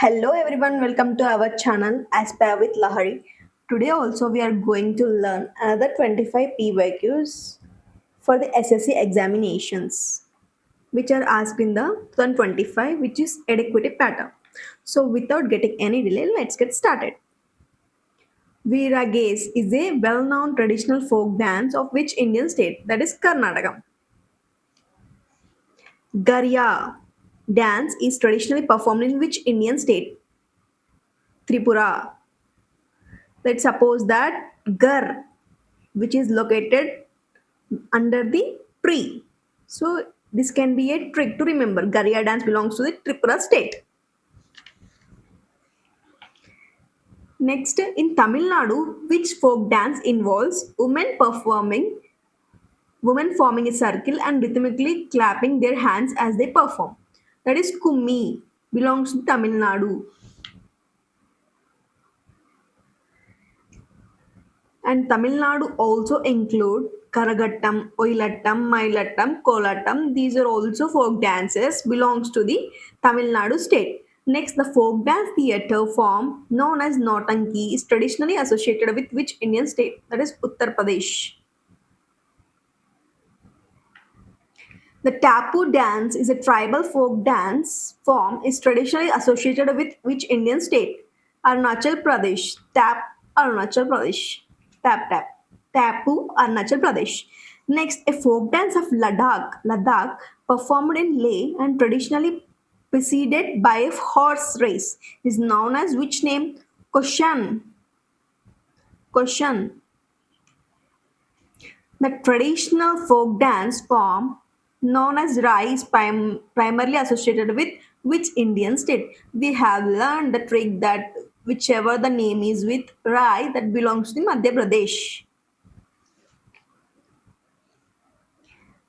Hello everyone, welcome to our channel Aspire with Lahari. Today also we are going to learn another 25 PYQs for the SSC examinations which are asked in the 2025 which is adequate pattern. So without getting any delay, let's get started. Veeragaze is a well-known traditional folk dance of which Indian state? That is Karnataka. Garya dance is traditionally performed in which Indian state? Tripura. Let's suppose that Gar, which is located under the tree. So this can be a trick to remember. Garya dance belongs to the Tripura state. Next, in Tamil Nadu, which folk dance involves women forming a circle and rhythmically clapping their hands as they perform? That is Kummi, belongs to Tamil Nadu. And Tamil Nadu also include Karagattam, Oilattam, Mailattam, Kolattam. These are also folk dances belongs to the Tamil Nadu state. Next, the folk dance theatre form known as Nautanki is traditionally associated with which Indian state? That is Uttar Pradesh. The Tapu dance is a tribal folk dance form is traditionally associated with which Indian state? Arunachal Pradesh. Tap Arunachal Pradesh. Tap tap. Tapu Arunachal Pradesh. Next, a folk dance of Ladakh performed in Leh and traditionally preceded by a horse race is known as which name? Koshan. Koshan. The traditional folk dance form known as Rai is primarily associated with which Indian state? We have learned the trick that whichever the name is with Rai, that belongs to Madhya Pradesh.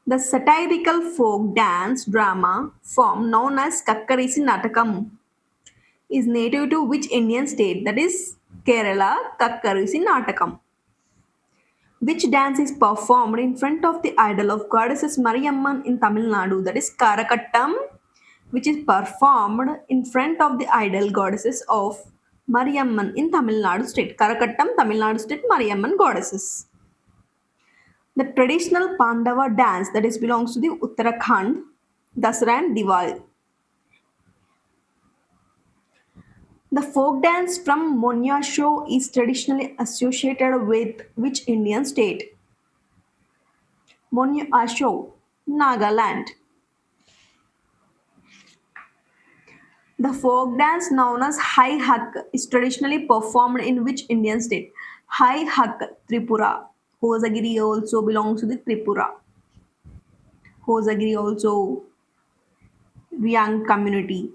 The satirical folk dance drama form known as Kakkarisi Natakam is native to which Indian state? That is Kerala, Kakkarisi Natakam. Which dance is performed in front of the idol of goddesses Mariamman in Tamil Nadu? That is Karakattam, which is performed in front of the idol goddesses of Mariamman in Tamil Nadu state. Karakattam, Tamil Nadu state, Mariamman goddesses. The traditional Pandava dance that is belongs to the Uttarakhand, Dasara and Diwali. The folk dance from Monyaasho is traditionally associated with which Indian state? Monyaasho, Nagaland. The folk dance known as Hai Hak is traditionally performed in which Indian state? Hai Hak, Tripura. Hosagiri also belongs to the Tripura. Hosagiri also Riang community.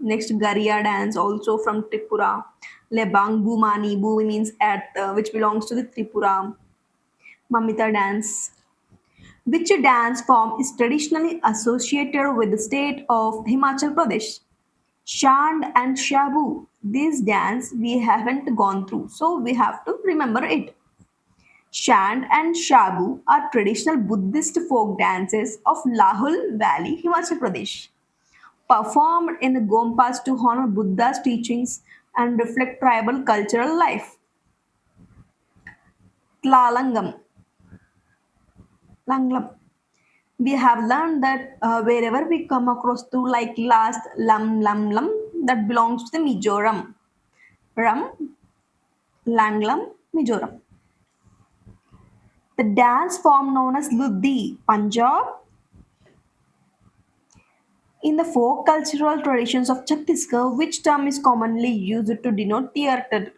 Next, Garia dance also from Tripura. Lebang Bhumani, Bhu means at, which belongs to the Tripura. Mamita dance. Which dance form is traditionally associated with the state of Himachal Pradesh? Shand and Shabu. This dance we haven't gone through, so we have to remember it. Shand and Shabu are traditional Buddhist folk dances of Lahul Valley, Himachal Pradesh, performed in the Gompas to honor Buddha's teachings and reflect tribal cultural life. Tlalangam. Langlam. We have learned that wherever we come across to like last lam, that belongs to the Mizoram. Ram, Langlam, Mizoram. The dance form known as Luddi, Punjab. In the folk cultural traditions of Chhattisgarh, which term is commonly used to denote theatrical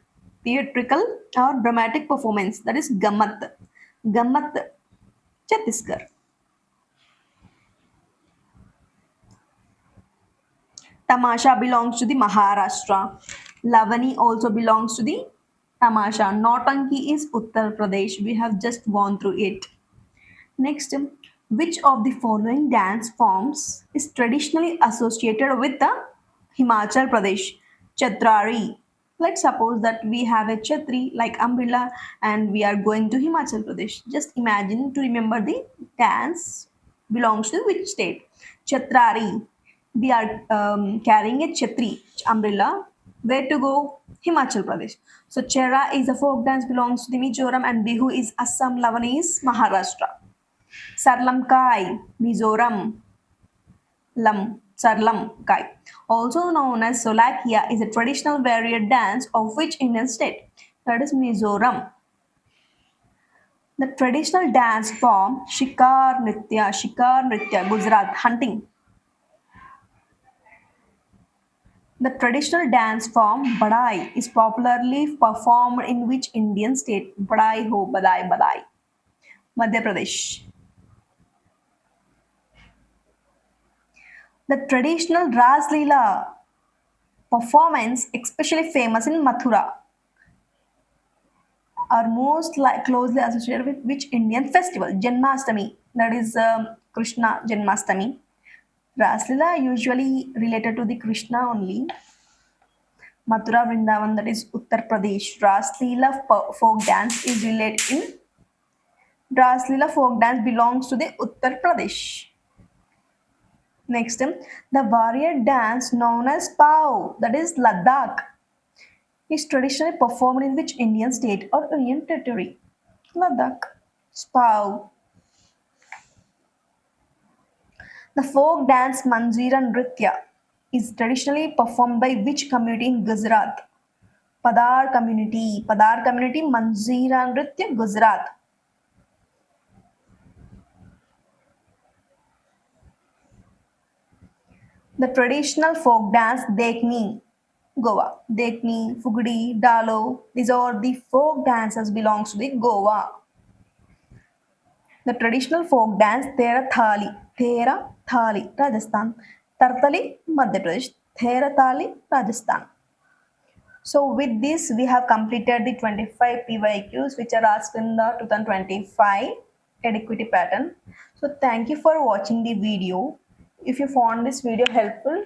or dramatic performance? That is Gamat. Gamat, Chhattisgarh. Tamasha belongs to the Maharashtra. Lavani also belongs to the Tamasha. Nautanki is Uttar Pradesh. We have just gone through it. Next, which of the following dance forms is traditionally associated with the Himachal Pradesh? Chatrari. Let's suppose that we have a chhatri like umbrella and we are going to Himachal Pradesh. Just imagine to remember the dance belongs to which state? Chatrari. They are carrying a chhatri, umbrella. Where to go? Himachal Pradesh. So Chera is a folk dance belongs to the Mizoram and Bihu is Assam, Lavan is Maharashtra. Sarlam Kai, Mizoram, Sarlam Kai. Also known as Solakia is a traditional warrior dance of which Indian state? That is Mizoram. The traditional dance form Shikar Nritya, Gujarat, hunting. The traditional dance form Badai is popularly performed in which Indian state? Badai ho, Badai, Badai. Madhya Pradesh. The traditional Ras Leela performance, especially famous in Mathura, are most closely associated with which Indian festival? Janmashtami, that is Krishna Janmashtami. Ras Leela usually related to the Krishna only. Mathura Vrindavan, that is Uttar Pradesh. Ras Leela folk dance is related in Ras Leela folk dance belongs to the Uttar Pradesh. Next, the warrior dance known as Pau, that is Ladakh, is traditionally performed in which Indian state or Union territory? Ladakh. Pau. The folk dance Manjira Nritya is traditionally performed by which community in Gujarat? Padar community. Padar community Manjira Nritya, Gujarat. The traditional folk dance Dekni, Goa. Dekni, Fugdi, Dalo, these are the folk dances belongs to the Goa. The traditional folk dance Tera Thali, Rajasthan. Tartali, Madhya Pradesh. Tera Thali, Rajasthan. So with this, we have completed the 25 PYQs which are asked in the 2025 adequacy pattern. So thank you for watching the video. If you found this video helpful,